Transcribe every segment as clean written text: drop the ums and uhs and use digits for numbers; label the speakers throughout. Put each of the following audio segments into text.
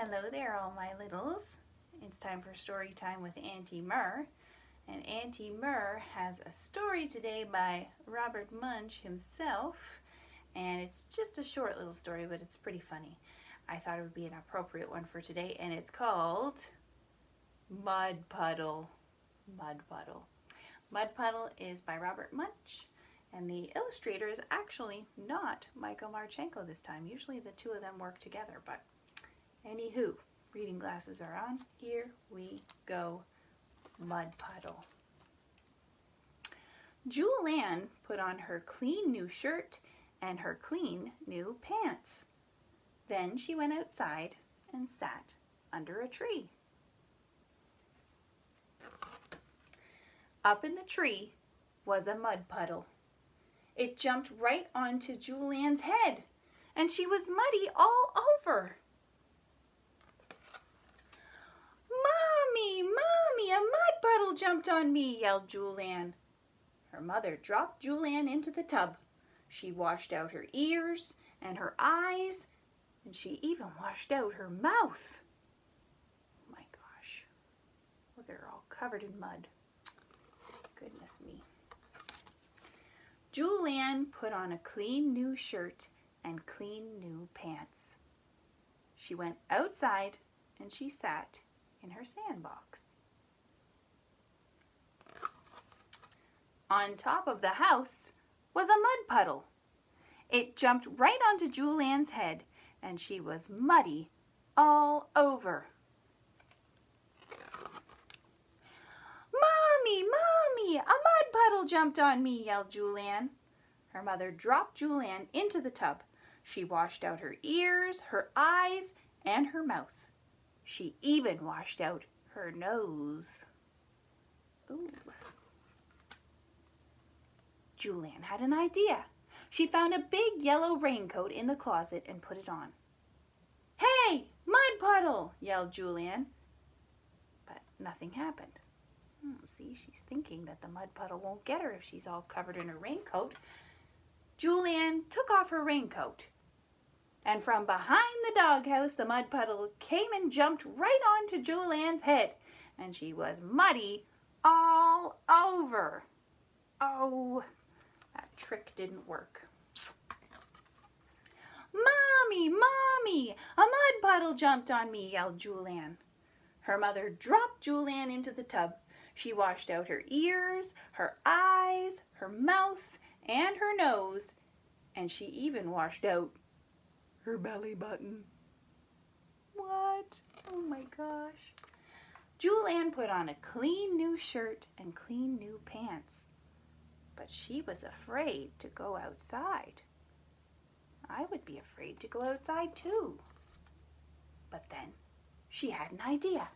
Speaker 1: Hello there, all my littles. It's time for story time with Auntie Mir. And Auntie Mir has a story today by Robert Munsch himself. And it's just a short little story, but it's pretty funny. I thought it would be an appropriate one for today, and it's called Mud Puddle. Mud Puddle. Mud Puddle is by Robert Munsch, and the illustrator is actually not Michael Marchenko this time. Usually the two of them work together, but anywho, reading glasses are on. Here we go. Mud Puddle. Julianne put on her clean new shirt and her clean new pants. Then she went outside and sat under a tree. Up in the tree was a mud puddle. It jumped right onto Julianne's head, and she was muddy all over. Mommy, a mud puddle jumped on me, yelled Julianne. Her mother dropped Julianne into the tub. She washed out her ears and her eyes, and she even washed out her mouth. Oh my gosh, look at her all covered in mud. Goodness me. Julianne put on a clean new shirt and clean new pants. She went outside and she sat in her sandbox. On top of the house was a mud puddle. It jumped right onto Julianne's head, and she was muddy all over. Mommy, a mud puddle jumped on me, yelled Julianne. Her mother dropped Julianne into the tub. She washed out her ears, her eyes, and her mouth. She even washed out her nose. Ooh. Julianne had an idea. She found a big yellow raincoat in the closet and put it on. Hey, mud puddle, yelled Julianne. But nothing happened. See, she's thinking that the mud puddle won't get her if she's all covered in her raincoat. Julianne took off her raincoat. And from behind the doghouse, the mud puddle came and jumped right onto Julianne's head. And she was muddy all over. Oh, that trick didn't work. Mommy, a mud puddle jumped on me, yelled Julianne. Her mother dropped Julianne into the tub. She washed out her ears, her eyes, her mouth, and her nose. And she even washed out her belly button. What? Oh my gosh. Julianne put on a clean new shirt and clean new pants. But she was afraid to go outside. I would be afraid to go outside too. But then she had an idea.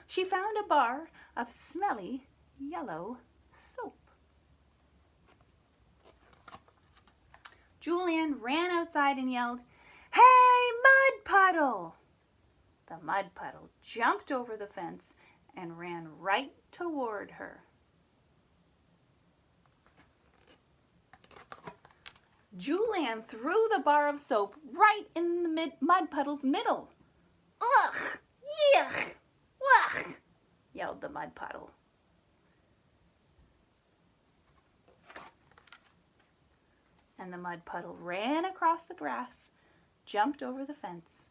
Speaker 1: She found a bar of smelly yellow soap. Julianne ran outside and yelled, "Hey, mud puddle!" The mud puddle jumped over the fence and ran right toward her. Julianne threw the bar of soap right in the mud puddle's middle. Ugh! Yuck! Wah! Yelled the mud puddle. And the mud puddle ran across the grass, jumped over the fence,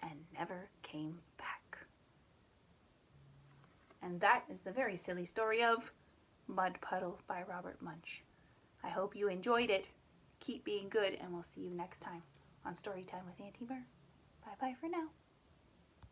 Speaker 1: and never came back. And that is the very silly story of Mud Puddle by Robert Munsch. I hope you enjoyed it. Keep being good, and we'll see you next time on Storytime with Auntie Mir. Bye-bye for now.